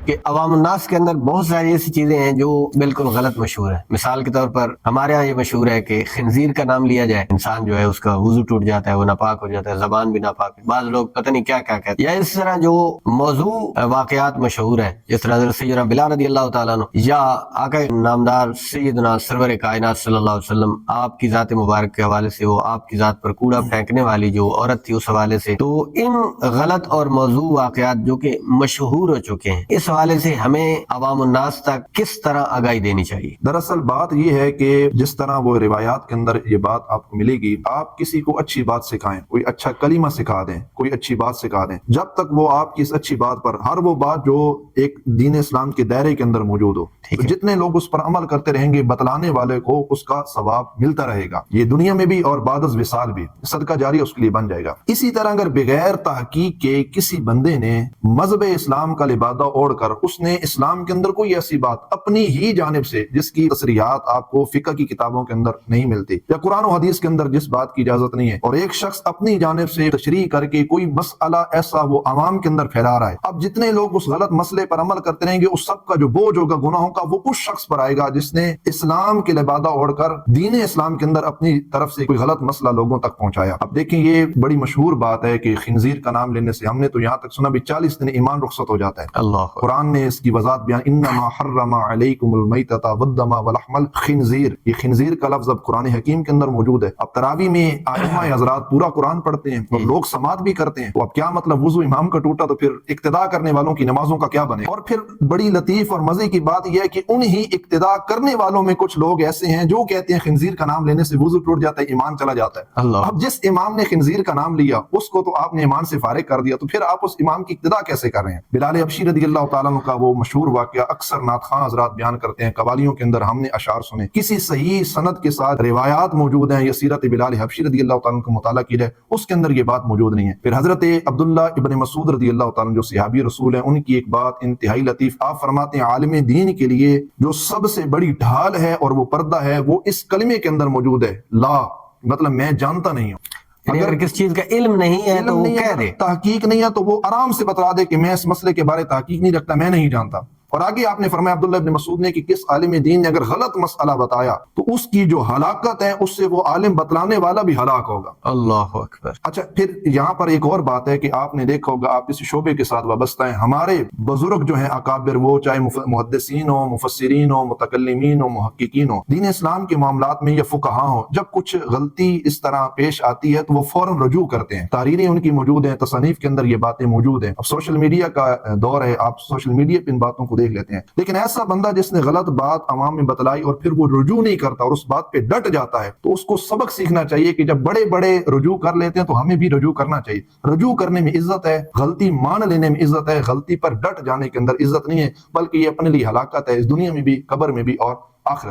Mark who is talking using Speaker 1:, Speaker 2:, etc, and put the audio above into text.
Speaker 1: کہ عوام الناس کے اندر بہت ساری ایسی چیزیں ہیں جو بالکل غلط مشہور ہیں. مثال کے طور پر ہمارے ہاں یہ مشہور ہے کہ خنزیر کا نام لیا جائے انسان جو ہے اس کا وضو ٹوٹ جاتا ہے, وہ ناپاک ہو جاتا ہے, زبان بھی ناپاک. بعض لوگ پتہ نہیں کیا کیا کہتے ہیں. یا اس طرح جو موضوع واقعات مشہور ہیں جس طرح حضرت سیدنا بلال رضی اللہ تعالیٰ عنہ یا آقا نامدار سیدنا سرور کائنات صلی اللہ علیہ وسلم, آپ کی ذات مبارک کے حوالے سے وہ آپ کی ذات پر کوڑا پھینکنے والی جو عورت تھی اس حوالے سے. تو ان غلط اور موضوع واقعات جو کہ مشہور ہو چکے ہیں, اس حوالے سے ہمیں عوام الناس تک کس طرح آگاہی دینی چاہیے؟
Speaker 2: دراصل بات یہ ہے کہ جس طرح وہ روایات کے اندر یہ بات آپ کو ملے گی, آپ کسی کو اچھی بات سکھائیں, کوئی اچھا کلمہ سکھا دیں, کوئی اچھی بات سکھا دیں, جب تک وہ آپ کی اس اچھی بات پر, ہر وہ بات جو ایک دین اسلام کے دائرے کے اندر موجود ہو, تو جتنے لوگ اس پر عمل کرتے رہیں گے بتلانے والے کو اس کا ثواب ملتا رہے گا, یہ دنیا میں بھی اور بعد از وصال بھی, صدقہ جاری اس کے لیے بن جائے گا. اسی طرح اگر بغیر تحقیق کے کسی بندے نے مذہب اسلام کا لبادہ اوڑھ کر اس نے اسلام کے اندر کوئی ایسی بات اپنی ہی جانب سے جس کی تصریحات آپ کو فقہ کی کتابوں کے اندر نہیں ملتی یا قرآن و حدیث کے اندر جس بات کی اجازت نہیں ہے, اور ایک شخص اپنی جانب سے تشریح کر کے کوئی مسئلہ ایسا وہ عوام کے اندر پھیلا رہا ہے, اب جتنے لوگ اس غلط مسئلے پر عمل کرتے رہیں گے اس سب کا جو بوجھ ہوگا گناہوں کا وہ اس شخص پر آئے گا جس نے اسلام کے لبادہ اوڑھ کر دین اسلام کے اندر اپنی طرف سے کوئی غلط مسئلہ لوگوں تک پہنچایا. اب دیکھیں یہ بڑی مشہور بات ہے کہ خنزیر کا نام لینے سے, ہم نے تو یہاں تک سنا بھی 40 دن ایمان رخصت ہو جاتا ہے. اللہ قرآن نے اس کی وضاحت بیان, انما حرم علیکم المیتۃ والدم ولحم الخنزیر, یہ خنزیر کا لفظ اب قرآن حکیم کے اندر موجود ہے. اب تراویح میں ائمہ حضرات پورا قرآن پڑھتے ہیں اور لوگ سماعت بھی کرتے ہیں, تو اب کیا مطلب وضو امام کا ٹوٹا تو پھر اقتداء کرنے والوں کی نمازوں کا کیا بنے؟ اور پھر بڑی لطیف اور مزے کی بات یہ ہے کہ انہی اقتداء کرنے والوں میں کچھ لوگ ایسے ہیں جو کہتے ہیں خنزیر کا نام لینے سے وضو ٹوٹ جاتا ہے, ایمان چلا جاتا ہے. اب جس امام نے خنزیر کا نام لیا اس کو تو آپ نے ایمان سے فارغ کر دیا, تو پھر آپ اس امام کی اقتداء کیسے کر رہے ہیں؟ بلال حبشی رضی اللہ تعالیٰ عنہ کا وہ مشہور واقعہ اکثر نعت خواں حضرات بیان کرتے ہیں, قوالیوں کے اندر ہم نے اشعار سنے, کسی صحیح سند کے ساتھ روایات موجود ہیں, یہ سیرت بلال حبشی رضی اللہ تعالیٰ عنہ کا مطالعہ کی جائے اس کے اندر یہ بات موجود نہیں ہے. پھر حضرت عبداللہ ابن مسعود رضی اللہ تعالیٰ عنہ جو صحابی رسول ہیں, ان کی ایک بات انتہائی لطیف, آپ فرماتے ہیں عالم دین کے لیے جو سب سے بڑی ڈھال ہے اور وہ پردہ ہے وہ اس کلمے کے اندر موجود ہے, لا, مطلب میں جانتا نہیں ہوں.
Speaker 1: اگر کس چیز کا علم نہیں ہے تو وہ کہہ دے,
Speaker 2: تحقیق نہیں ہے تو وہ آرام سے بتلا دے کہ میں اس مسئلے کے بارے تحقیق نہیں رکھتا, میں نہیں جانتا. اور آگے آپ نے فرمایا عبداللہ ابن مسعود نے کہ کس عالم دین نے اگر غلط مسئلہ بتایا تو اس کی جو ہلاکت ہے اس سے وہ عالم بتلانے والا بھی ہلاک ہوگا.
Speaker 1: اللہ اکبر.
Speaker 2: اچھا پھر یہاں پر ایک اور بات ہے کہ آپ نے دیکھا ہوگا, آپ کسی شعبے کے ساتھ وابستہ ہیں, ہمارے بزرگ جو ہیں اکابر, وہ چاہے محدثین ہو, مفسرین ہو, متکلمین ہو, محققین ہو, دین اسلام کے معاملات میں یا فقہاء ہو, جب کچھ غلطی اس طرح پیش آتی ہے تو وہ فوراً رجوع کرتے ہیں, تحریریں ان کی موجود ہیں, تصانیف کے اندر یہ باتیں موجود ہیں. اب سوشل میڈیا کا دور ہے, آپ سوشل میڈیا پہ ان باتوں کو دیکھ لیتے ہیں, لیکن ایسا بندہ جس نے غلط بات عوام میں بتلائی اور پھر وہ رجوع نہیں کرتا اور اس بات پہ ڈٹ جاتا ہے, تو اس کو سبق سیکھنا چاہیے کہ جب بڑے بڑے رجوع کر لیتے ہیں تو ہمیں بھی رجوع کرنا چاہیے. رجوع کرنے میں عزت ہے, غلطی مان لینے میں عزت ہے, غلطی پر ڈٹ جانے کے اندر عزت نہیں ہے, بلکہ یہ اپنے لیے ہلاکت ہے, اس دنیا میں بھی, قبر میں بھی اور آخرت.